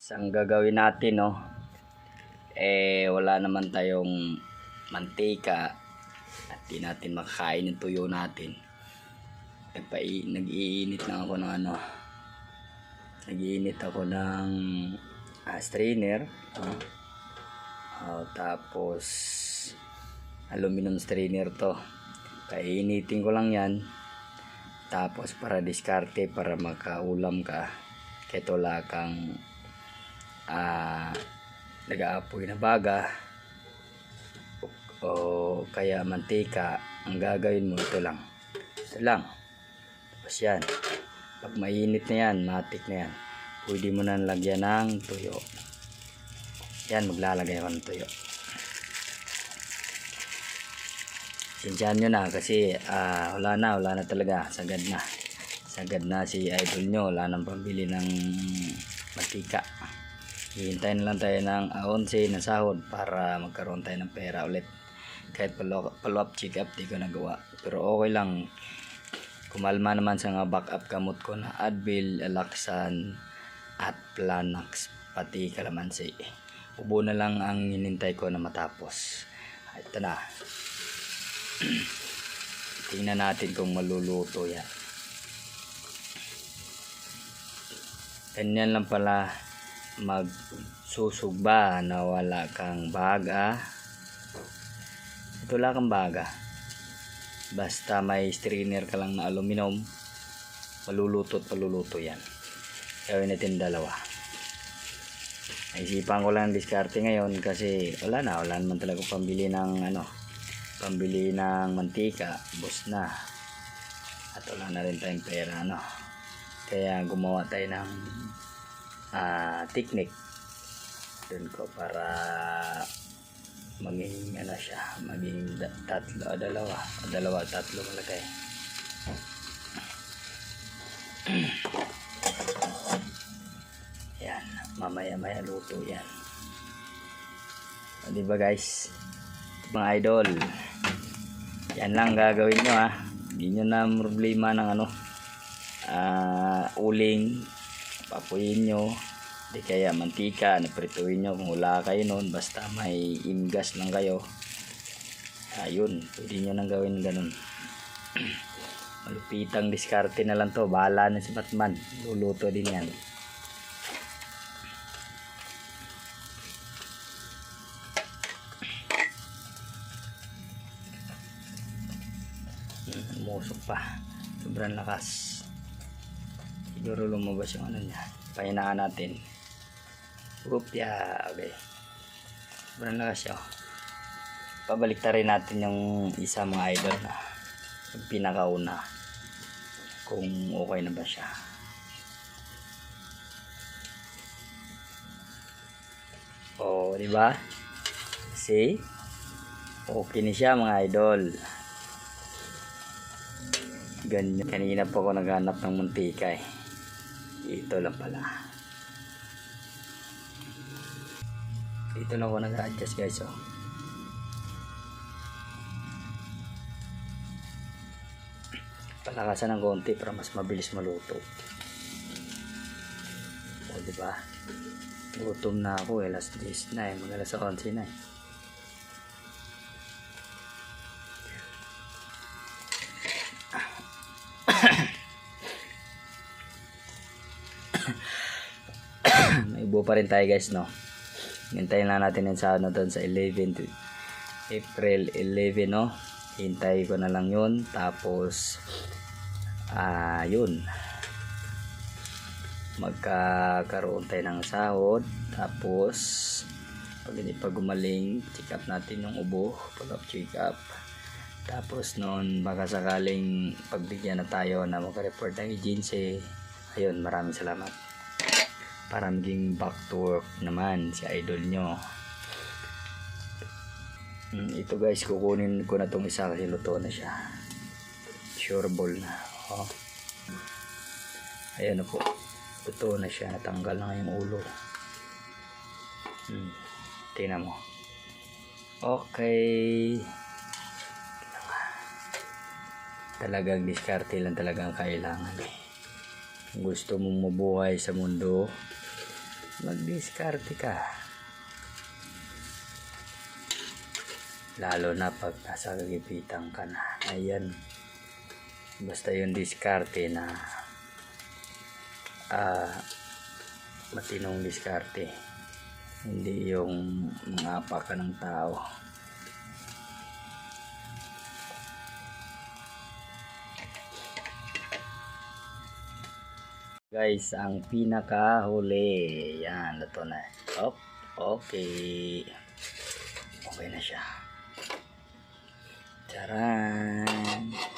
Ang gagawin natin, no? Wala naman tayong mantika at di natin makakain yung tuyo natin. Nag-iinit lang ako ng nag-iinit ako ng strainer. Tapos aluminum strainer to. Painitin ko lang yan. Tapos para diskarte, para makaulam ka. Kahit wala kang nag-aapoy na baga o kaya mantika, ang gagawin mo ito lang. Tapos yan, pag mainit na yan, matik na yan, pwede mo na lagyan ng tuyo. Yan, maglalagay ako ng tuyo. Sinsyahan nyo na kasi wala na talaga, sagad na si idol nyo, wala nang pambili ng mantika. Hihintayin na lang tayo ng 11 na sahod para magkaroon tayo ng pera ulit. Kahit follow-up check-up di ko nagawa, pero okay lang. Kumalma naman sa nga backup gamot ko na Advil, Alaxan at Planax, pati kalamansi. Ubo na lang ang hinintay ko na matapos. Ito na. Tingnan natin kung maluluto yan. Ganyan lang pala magsusugba na wala kang baga. Ito wala kang baga. Basta may strainer ka lang na aluminum, maluluto at paluluto yan. Gawin natin dalawa. Naisipan ko lang diskarte ngayon kasi wala naman talaga pambili ng pambili ng mantika, bus na. At wala na rin tayong pera, Kaya gumawa tayo ng technique dun ko para maging maging dalawa tatlo malagay. Yan, mamaya luto yan. Diba guys, mga idol, yan lang gagawin nyo hindi nyo na problema ng uling, papuyin nyo, di kaya mantika, naprituin nyo kung wala kayo nun, basta may imgas lang kayo. Ayun, pwede nyo nang gawin ganun. Malupitang diskarte na lang to, bahala na si Batman, luluto din yan. Umusok pa, sobrang lakas. Siguro lumabas yung niya. Pahinaan natin. Okay. Sobrang lakas siya. Pabalik rin natin yung isa, mga idol, na yung pinakauna, kung okay na ba siya. Diba? See? Okay na siya, mga idol. Ganyan. Kanina po ako naghanap ng mantika Ito lang pala. Ito lang ako nag-adjust, guys. Palakasan ng konti para mas mabilis maluto. Diba? Gutom na ako alas 10 na mag-alas 11 na May ibo pa rin tayo, guys, hintayin lang natin yung sa doon sa April 11, hintay ko na lang yun. Tapos yun, magkakaroon tayo ng sahod. Tapos pag gumaling, check up natin yung ubo, follow-up check up. Tapos noon baka sakaling pagbigyan na tayo na mag-report ng agency. Ayun, maraming salamat. Para maging back to work naman si idol nyo. Ito, guys, kukunin ko na itong isa kasi luto na siya. Sure ball na. Ayan na po. Luto na siya. Natanggal na yung ulo. Tingnan mo. Okay. Talagang diskarte lang talagang kailangan. Kung gusto mong mabuhay sa mundo, magdiskarte ka. Lalo na pag nasa kagipitan ka na. Ayan. Basta yung diskarte na matinong diskarte. Hindi yung mangapa ka ng tao. Guys, ang pinakahuli. Yan, luto na. Op, okay. Okay na siya. Charan!